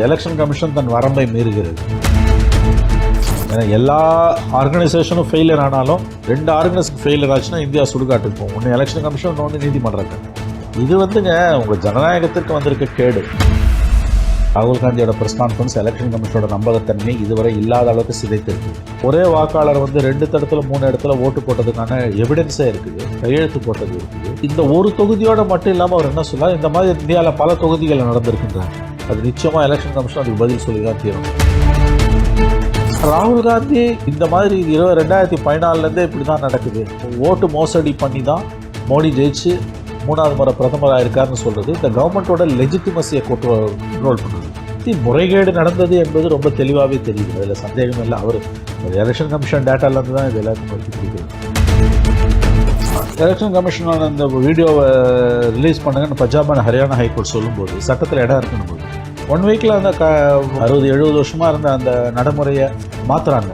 Election commission தன் வரம்பை மீறுகிறது. ஏன்னா எல்லா ஆர்கனைசேஷனும் ஃபெயிலியர் ஆனாலும் 2 ஆர்கனைசேஷன் ஃபெயிலியர் ஆச்சுன்னா இந்தியா சுடுகாட்டுக்கு போகும். ஒன்று எலெக்ஷன் கமிஷன், இன்னொன்று நீதிமன்றங்கள். இது உங்கள் ஜனநாயகத்திற்கு வந்திருக்க கேடு. ராகுல் காந்தியோட ப்ரெஸ் கான்ஃபரன்ஸ் எலெக்ஷன் கமிஷனோட நம்பகத்தன்மை இதுவரை இல்லாத அளவுக்கு சிதைத்திருக்கு. ஒரே வாக்காளர் 2 இடத்துல 3 இடத்துல ஓட்டு போட்டதுக்கான எவிடன்ஸே இருக்குது, கையெழுத்து போட்டது இருக்குது. இந்த ஒரு தொகுதியோட மட்டும் இல்லாமல் அவர் என்ன சொல்லலாம், இந்த மாதிரி இந்தியாவில் பல தொகுதிகள் நடந்திருக்கின்றாங்க. அது நிச்சயமாக எலெக்ஷன் கமிஷன் அதுக்கு பதில் சொல்லி தான் தீரும். ராகுல் காந்தி இந்த மாதிரி 2014 இப்படி தான் நடக்குது, ஓட்டு மோசடி பண்ணி தான் மோடி ஜெயிச்சு 3வது முறை பிரதமராக இருக்காருன்னு சொல்கிறது இந்த கவர்மெண்ட்டோட லெஜிட்டிமசியை கண்ட்ரோல் பண்ணுறது. முறைகேடு நடந்தது என்பது ரொம்ப தெளிவாகவே தெரியுது, அதில் சந்தேகம் இல்லை. அவர் எலெக்ஷன் கமிஷன் டேட்டாலேருந்து தான் இது எல்லாத்தையும் பற்றி பிடிக்கிறது. எலெக்ஷன் கமிஷனோட இந்த வீடியோவை ரிலீஸ் பண்ணுங்கன்னு பஞ்சாப் அண்ட் ஹரியானா ஹைகோர்ட் சொல்லும்போது சட்டத்தில் இடம் இருக்குன்னு போது 1 வீக்கில் அந்த 60-70 வருஷமாக இருந்த அந்த நடைமுறையை மாற்றுறாங்க.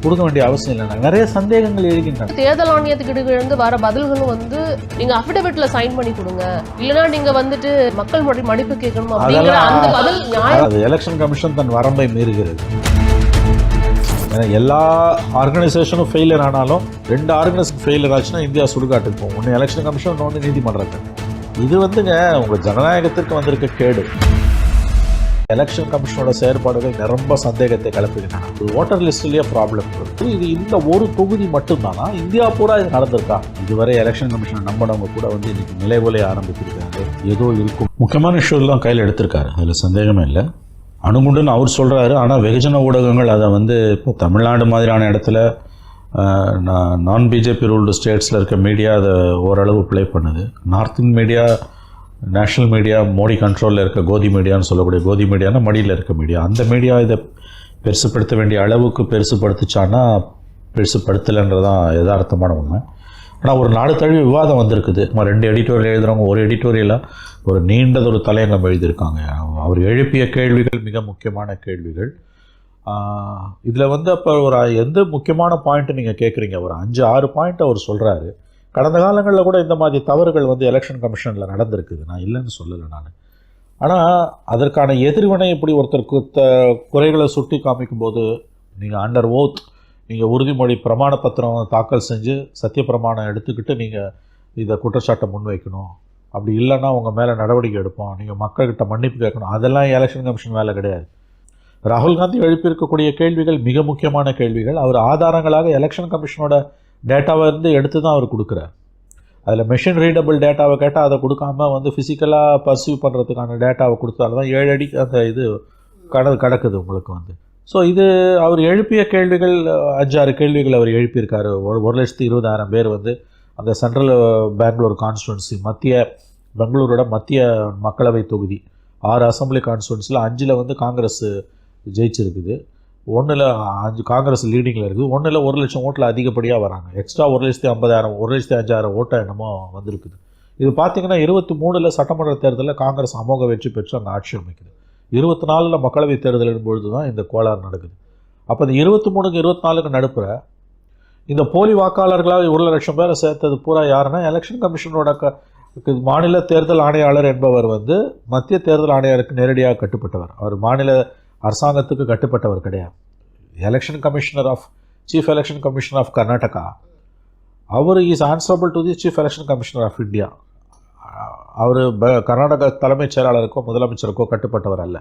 கொடுக்க வேண்டிய அவசியம் இல்லை. நிறைய சந்தேகங்கள் எழுகின்றன. தேர்தல் ஆணையத்துக்கிட்ட வர பதில்களும் நீங்க அஃபிடவிட்ல சைன் பண்ணி கொடுங்க, இல்லைன்னா நீங்க மக்கள் மன்னிப்பு கேட்கணும் அப்படிங்கிற அந்த பதில் நியாயம். அது எலெக்ஷன் கமிஷன் தன் வரம்பை மீறுகிறது. ஏன்னா எல்லா ஆர்கனைசேஷனும் ஃபெயிலியர் ஆனாலும் 2 ஆர்கனைசேஷன் ஃபெயிலியர் ஆச்சுன்னா இந்தியா சுடுகாட்டுக்கு போகும். ஒன்று எலெக்ஷன் கமிஷன், இன்னொன்று நீதிமன்றங்கள். இது உங்கள் ஜனநாயகத்திற்கு வந்திருக்க கேடு. எலெக்ஷன் கமிஷனோட செயற்பாடுகள் ரொம்ப சந்தேகத்தை கிளப்புகின்றன. ஓட்டர் லிஸ்ட்லேயே ப்ராப்ளம் இருக்குது. இது இந்த ஒரு தொகுதி மட்டும்தானா, இந்தியா பூரா இது நடந்திருக்கா? இதுவரை எலெக்ஷன் கமிஷனை நம்பினவங்க கூட இன்னைக்கு நிலைகுலைய ஆரம்பிச்சிருக்காங்க. ஏதோ இருக்கும். முக்கியமான இஷ்யூலாம் கையில் எடுத்திருக்காரு, அதில் சந்தேகமே இல்லை. அணுகுண்டுன்னு அவர் சொல்கிறாரு. ஆனால் வெகுஜன ஊடகங்கள் அதை இப்போ தமிழ்நாடு மாதிரியான இடத்துல நான் பிஜேபி ரூல்டு ஸ்டேட்ஸில் இருக்க மீடியா அதை ஓரளவு ப்ளே பண்ணுது. நார்த்தின் மீடியா, நேஷ்னல் மீடியா, மோடி கண்ட்ரோலில் இருக்க கோதி மீடியான்னு சொல்லக்கூடிய கோதி மீடியானா மடியில் இருக்க மீடியா, அந்த மீடியா இதை பெருசுப்படுத்த வேண்டிய அளவுக்கு பெருசுப்படுத்துச்சான்னா பெருசுப்படுத்தலைன்றதான் யதார்த்தமான உண்மை. ஆனால் ஒரு நாடு தழுவி விவாதம் வந்திருக்குது. 2 எடிட்டோரியல் எழுதுகிறவங்க ஒரு எடிட்டோரியலாக ஒரு நீண்டதொரு தலையங்கம் எழுதியிருக்காங்க. அவர் எழுப்பிய கேள்விகள் மிக முக்கியமான கேள்விகள். இதில் அப்போ எந்த முக்கியமான பாயிண்ட்டு நீங்கள் கேட்குறீங்க, ஒரு 5-6 பாயிண்ட் அவர் சொல்கிறாரு. கடந்த காலங்களில் கூட இந்த மாதிரி தவறுகள் எலெக்ஷன் கமிஷனில் நடந்திருக்குது, நான் இல்லைன்னு சொல்லலை நான். ஆனால் அதற்கான எதிர்வினை இப்படி ஒருத்தருக்கு குறைகளை சுட்டி காமிக்கும்போது நீங்கள் அண்டர் ஓத், நீங்கள் உறுதிமொழி பிரமாண பத்திரம் தாக்கல் செஞ்சு சத்திய பிரமாணம் எடுத்துக்கிட்டு நீங்கள் இதை குற்றச்சாட்டை முன்வைக்கணும். அப்படி இல்லைன்னா உங்கள் மேலே நடவடிக்கை எடுப்போம், நீங்கள் மக்கள்கிட்ட மன்னிப்பு கேட்கணும். அதெல்லாம் எலெக்ஷன் கமிஷன் வேலை கிடையாது. ராகுல் காந்தி எழுப்பியிருக்கக்கூடிய கேள்விகள் மிக முக்கியமான கேள்விகள். அவர் ஆதாரங்களாக எலெக்ஷன் கமிஷனோட டேட்டாவை எடுத்து தான் அவர் கொடுக்குறார். அதில் மெஷின் ரீடபிள் டேட்டாவை கேட்டால் அதை கொடுக்காம ஃபிசிக்கலாக பர்சீவ் பண்ணுறதுக்கான டேட்டாவை கொடுத்தால தான் 7 அடி அந்த இது கடக்குது உங்களுக்கு ஸோ இது அவர் எழுப்பிய கேள்விகள் 5-6 கேள்விகள் அவர் எழுப்பியிருக்காரு. 1,20,000 பேர் அந்த சென்ட்ரல் பெங்களூர் கான்ஸ்டுவன்சி, பெங்களூரோட மத்திய மக்களவை தொகுதி 6 அசம்பிளி கான்ஸ்டுவன்சியில் 5ல் காங்கிரஸ் ஜெயிச்சிருக்குது. 1ல் 5 காங்கிரஸ் லீடிங்கில் இருக்குது. 1ல் 1,00,000 ஓட்டில் அதிகப்படியாக வராங்க. எக்ஸ்ட்ரா 1,50,000 1,05,000 ஓட்டை என்னமோ வந்திருக்குது. இது பார்த்திங்கன்னா 23ல் சட்டமன்ற தேர்தலில் காங்கிரஸ் அமோக வெற்றி பெற்று அங்கே ஆட்சி அமைக்குது. 24ல் மக்களவை தேர்தலின் பொழுது தான் இந்த கோளாறு நடக்குது. அப்போ இந்த 23க்கு 24க்கு நடுப்புற இந்த போலி வாக்காளர்களாக 1,00,000 பேரை சேர்த்தது பூரா யாருன்னா எலெக்ஷன் கமிஷனோட மாநில தேர்தல் ஆணையாளர் என்பவர் மத்திய தேர்தல் ஆணையருக்கு நேரடியாக கட்டுப்பட்டவர். அவர் மாநில அரசாங்கத்துக்கு கட்டுப்பட்டவர் கிடையாது. Chief election commissioner of Karnataka, அவர் is answerable to the chief election commissioner of India. அவர் கர்நாடக தலைமைச் செயலாளருக்கோ முதலமைச்சருக்கோ கட்டுப்பட்டவர் அல்ல.